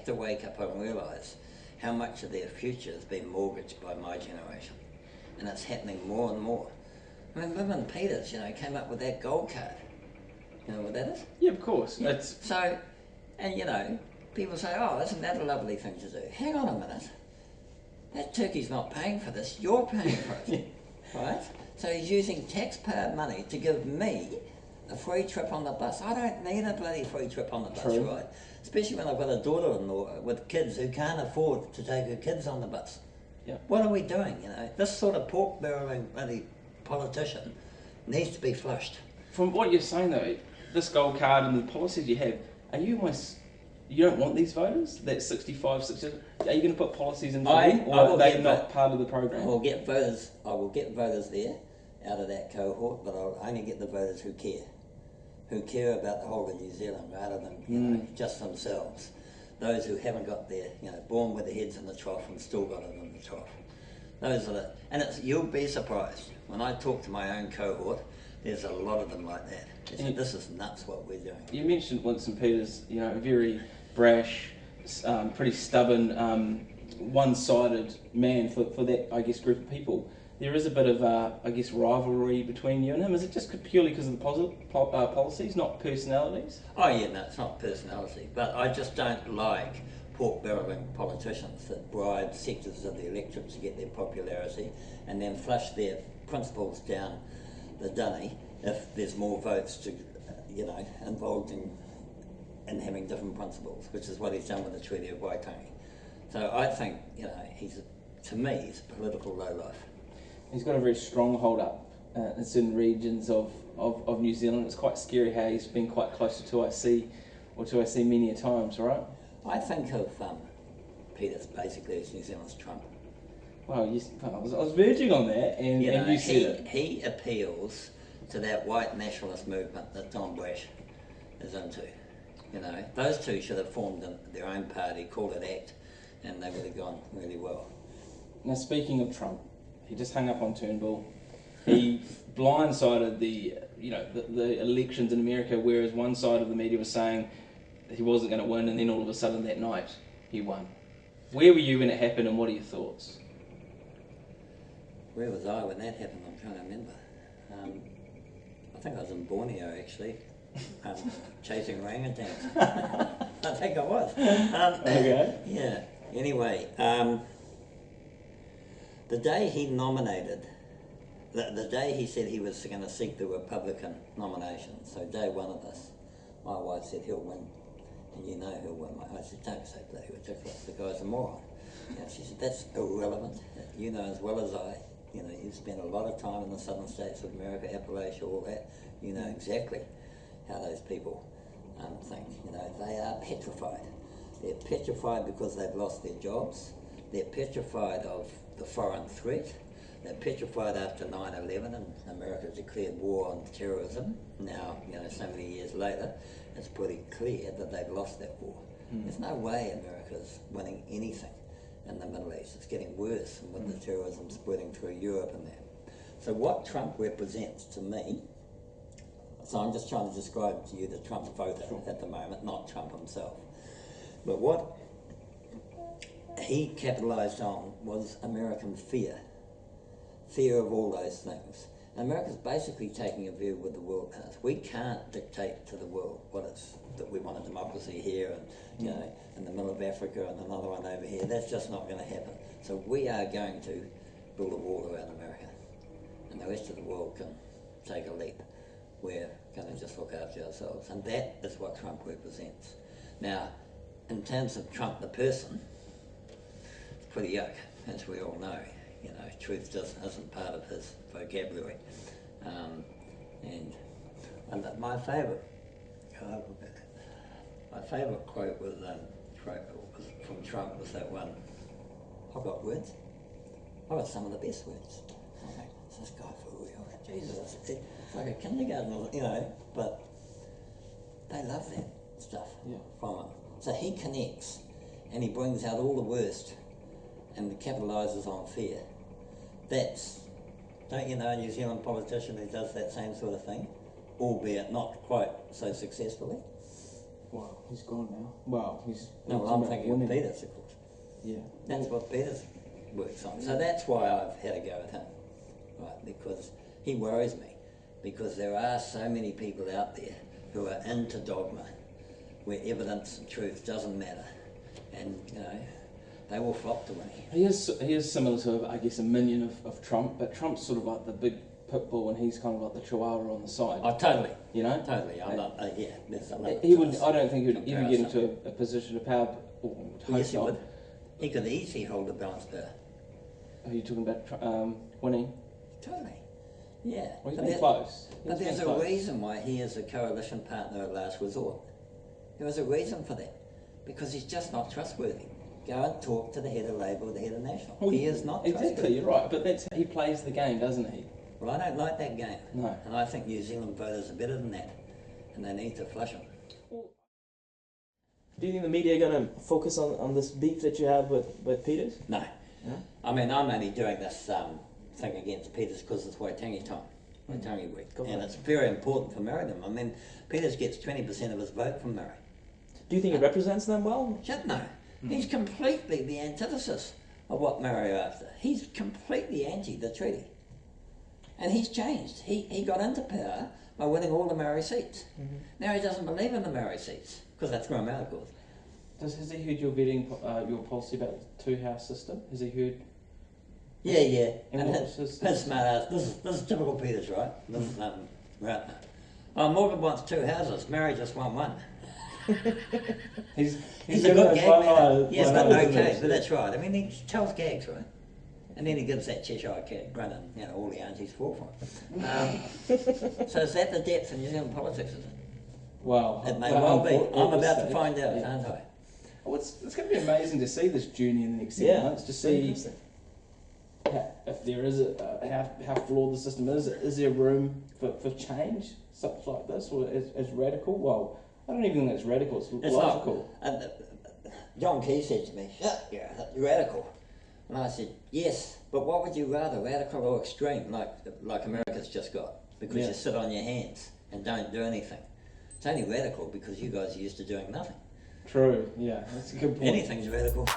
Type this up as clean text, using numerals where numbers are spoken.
have to wake up and realise how much of their future has been mortgaged by my generation. And it's happening more and more. I mean, Winston Peters, came up with that gold card. You know what that is? Yeah, of course. Yeah. It's... So, and people say, oh, isn't that a lovely thing to do? Hang on a minute. That turkey's not paying for this, you're paying for it. Right? So he's using taxpayer money to give me a free trip on the bus. I don't need a bloody free trip on the bus, True. right? Especially when I've got a daughter-in-law with kids who can't afford to take her kids on the bus. Yeah. What are we doing, This sort of pork-barreling bloody politician needs to be flushed. From what you're saying though, this gold card and the policies you have, are you almost... You don't want these voters? That 65, 60... Are you going to put policies in for them, or are they not part of the program? I will get voters there out of that cohort, but I'll only get the voters who care about the whole of New Zealand rather than just themselves. Those who haven't got their, born with their heads in the trough and still got it in the trough. Those are the... And you'll be surprised. When I talk to my own cohort, there's a lot of them like that. They say, this is nuts what we're doing. You mentioned Winston Peters, very brash, pretty stubborn, one-sided man for that, I guess, group of people. There is a bit of, rivalry between you and him. Is it just purely because of the policies, not personalities? Oh yeah, no, it's not personality. But I just don't like pork-barreling politicians that bribe sectors of the electorate to get their popularity and then flush their principles down the dunny if there's more votes to, involved in having different principles, which is what he's done with the Treaty of Waitangi. So I think, he's a political lowlife. He's got a very strong hold up in certain regions of New Zealand. It's quite scary how he's been quite close to I see many a times, right? I think of Peters basically as New Zealand's Trump. Well, I was verging on that, and you said it. He appeals to that white nationalist movement that Don Brash is into. Those two should have formed their own party, called it ACT, and they would have gone really well. Now, speaking of Trump, he just hung up on Turnbull. He blindsided the elections in America, whereas one side of the media was saying he wasn't going to win, and then all of a sudden that night he won. Where were you when it happened, and what are your thoughts? Where was I when that happened? I'm trying to remember. I think I was in Borneo actually, chasing orangutans. I think I was. Okay. Yeah. Anyway, the day he nominated, the day he said he was going to seek the Republican nomination, so day one of this, my wife said he'll win, and he'll win. I said, don't say bloody ridiculous, the guy's a moron. She said, that's irrelevant. You know as well as I, you've spent a lot of time in the southern states of America, Appalachia, all that. You know exactly how those people think. They are petrified. They're petrified because they've lost their jobs. They're petrified of the foreign threat. They're petrified after 9/11 and America declared war on terrorism. Now, so many years later, it's pretty clear that they've lost that war. There's no way America's winning anything in the Middle East. It's getting worse with the terrorism spreading through Europe and that. So what Trump represents to me, so I'm just trying to describe to you the Trump voter at the moment, not Trump himself. But what he capitalised on was American fear of all those things. And America's basically taking a view with the world has. We can't dictate to the world that we want a democracy here and in the middle of Africa and another one over here. That's just not going to happen. So we are going to build a wall around America, and the rest of the world can take a leap. We're going to just look after ourselves, and that is what Trump represents. Now, in terms of Trump the person, it's pretty yuck, as we all know. Truth isn't part of his vocabulary. And my favourite quote was from Trump was that one, I've got words. I've got some of the best words. Is this guy for real? Jesus, it's like a kindergarten, but they love that stuff from him. So he connects and he brings out all the worst and capitalises on fear. Don't you know a New Zealand politician who does that same sort of thing, albeit not quite so successfully? Well, he's gone now. Well, he's... No, well, I'm thinking of Peters, of course. Yeah. That's what Peters works on. So that's why I've had a go at him, right? Because he worries me. Because there are so many people out there who are into dogma, where evidence and truth doesn't matter, and they will flock to him. He is similar to, I guess, a minion of Trump, but Trump's sort of like the big pit bull, and he's kind of like the chihuahua on the side. Oh, totally. You know, totally. I'm not. Yeah, there's a he would. I don't think he would ever get into a position of power. Yes, he would. He could easily hold a balanced power. Are you talking about winning? Totally. Yeah. Well, he's been close. But there's a reason why he is a coalition partner of last resort. There is a reason for that. Because he's just not trustworthy. Go and talk to the head of Labour or the head of National. Well, he is not trustworthy. Exactly, you're right. But that's he plays the game, doesn't he? Well, I don't like that game. No. And I think New Zealand voters are better than that. And they need to flush them. Do you think the media are going to focus on this beef that you have with Peters? No. I mean, I'm only doing this thing against Peters because it's Waitangi time, Waitangi week. And it's very important for Marydom. I mean, Peters gets 20% of his vote from Murray. Do you think it represents them well? Shit, no. He's completely the antithesis of what Murray are after. He's completely anti the treaty. And he's changed. He got into power by winning all the Murray seats. Now he doesn't believe in the Murray seats, because that's thrown out, of course. Has he heard your your policy about the two-house system? Has he heard? Yeah. And And his smart ass. This is typical Peters, right? This is right now. Oh, Morgan wants 2 houses. Murray just want 1. He's a good gag man. Yes, but okay, but that's right. I mean, he tells gags, right? And then he gives that Cheshire cat grunt and all the aunties fall for him. So is that the depth of New Zealand politics, is it? Wow. It may well be. I'm about to find out, aren't I? Well, it's going to be amazing to see this journey in the next 6 months, to see if there is how flawed the system is. Is there room for change, such like this, or as radical? Well, I don't even think it's radical, it's logical. John Key said to me, "Yeah, radical." And I said, yes, but what would you rather, radical or extreme, like America's just got? Because you sit on your hands and don't do anything. It's only radical because you guys are used to doing nothing. True, yeah, that's a good point. Anything's radical.